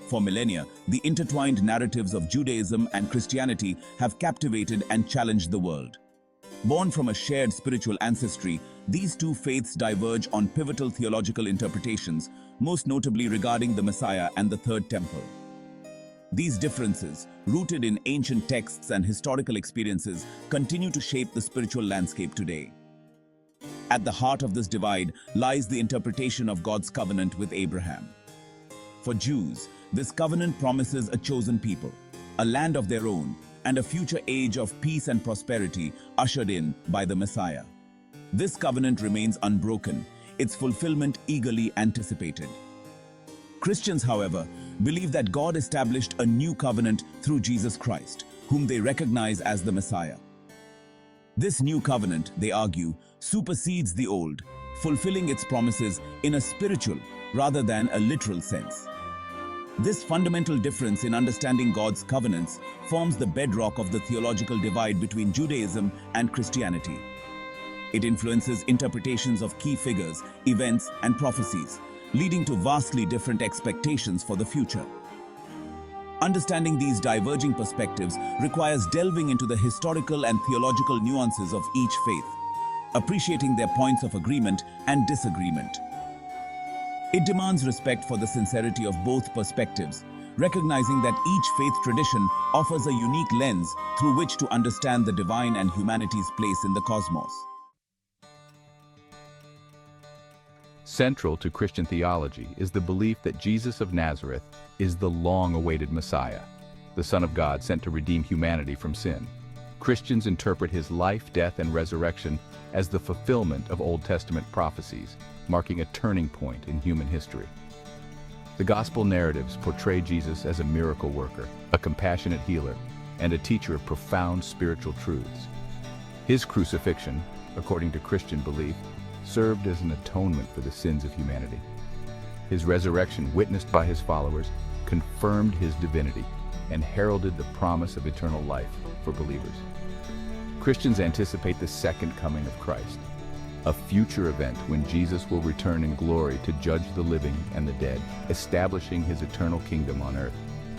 For millennia, the intertwined narratives of Judaism and Christianity have captivated and challenged the world. Born from a shared spiritual ancestry, these two faiths diverge on pivotal theological interpretations, most notably regarding the Messiah and the Third Temple. These differences, rooted in ancient texts and historical experiences, continue to shape the spiritual landscape today. At the heart of this divide lies the interpretation of God's covenant with Abraham. For Jews, this covenant promises a chosen people, a land of their own, and a future age of peace and prosperity ushered in by the Messiah. This covenant remains unbroken, its fulfillment eagerly anticipated. Christians, however, believe that God established a new covenant through Jesus Christ, whom they recognize as the Messiah. This new covenant, they argue, supersedes the old, fulfilling its promises in a spiritual rather than a literal sense. This fundamental difference in understanding God's covenants forms the bedrock of the theological divide between Judaism and Christianity. It influences interpretations of key figures, events, and prophecies, leading to vastly different expectations for the future. Understanding these diverging perspectives requires delving into the historical and theological nuances of each faith, appreciating their points of agreement and disagreement. It demands respect for the sincerity of both perspectives, recognizing that each faith tradition offers a unique lens through which to understand the divine and humanity's place in the cosmos. Central to Christian theology is the belief that Jesus of Nazareth is the long-awaited Messiah, the Son of God sent to redeem humanity from sin. Christians interpret his life, death, and resurrection as the fulfillment of Old Testament prophecies, marking a turning point in human history. The gospel narratives portray Jesus as a miracle worker, a compassionate healer, and a teacher of profound spiritual truths. His crucifixion, according to Christian belief, served as an atonement for the sins of humanity. His resurrection, witnessed by his followers, confirmed his divinity and heralded the promise of eternal life for believers. Christians anticipate the second coming of Christ, a future event when Jesus will return in glory to judge the living and the dead, establishing his eternal kingdom on earth.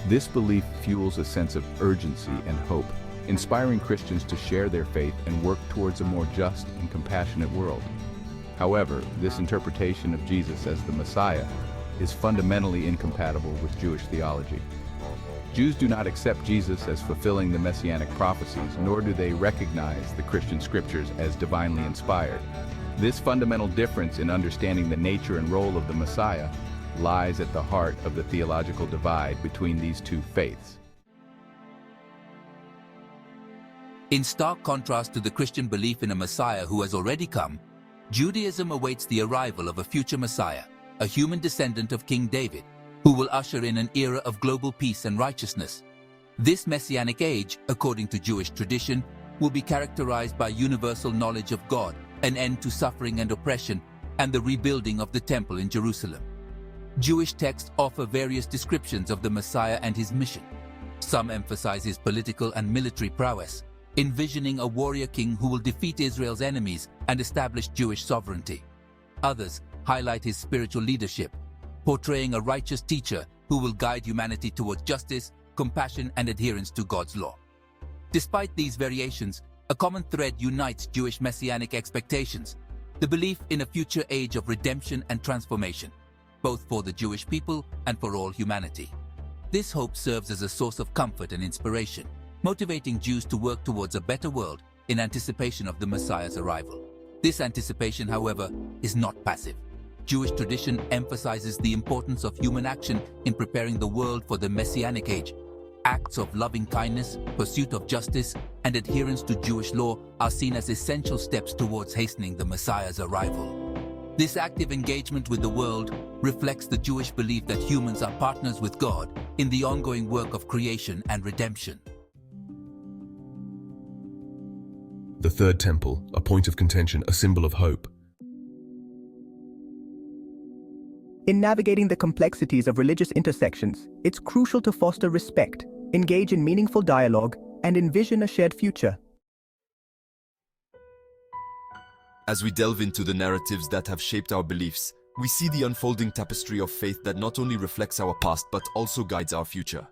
This belief fuels a sense of urgency and hope, inspiring Christians to share their faith and work towards a more just and compassionate world. However, this interpretation of Jesus as the Messiah is fundamentally incompatible with Jewish theology. Jews do not accept Jesus as fulfilling the messianic prophecies, nor do they recognize the Christian scriptures as divinely inspired. This fundamental difference in understanding the nature and role of the Messiah lies at the heart of the theological divide between these two faiths. In stark contrast to the Christian belief in a Messiah who has already come, Judaism awaits the arrival of a future Messiah, a human descendant of King David, who will usher in an era of global peace and righteousness. This messianic age, according to Jewish tradition, will be characterized by universal knowledge of God, an end to suffering and oppression, and the rebuilding of the temple in Jerusalem. Jewish texts offer various descriptions of the Messiah and his mission. Some emphasize his political and military prowess, envisioning a warrior king who will defeat Israel's enemies and establish Jewish sovereignty. Others highlight his spiritual leadership, portraying a righteous teacher who will guide humanity towards justice, compassion, and adherence to God's law. Despite these variations, a common thread unites Jewish messianic expectations, the belief in a future age of redemption and transformation, both for the Jewish people and for all humanity. This hope serves as a source of comfort and inspiration, motivating Jews to work towards a better world in anticipation of the Messiah's arrival. This anticipation, however, is not passive. Jewish tradition emphasizes the importance of human action in preparing the world for the Messianic age. Acts of loving kindness, pursuit of justice, and adherence to Jewish law are seen as essential steps towards hastening the Messiah's arrival. This active engagement with the world reflects the Jewish belief that humans are partners with God in the ongoing work of creation and redemption. The Third Temple, a point of contention, a symbol of hope. In navigating the complexities of religious intersections, it's crucial to foster respect, engage in meaningful dialogue, and envision a shared future. As we delve into the narratives that have shaped our beliefs, We see the unfolding tapestry of faith that not only reflects our past but also guides our future.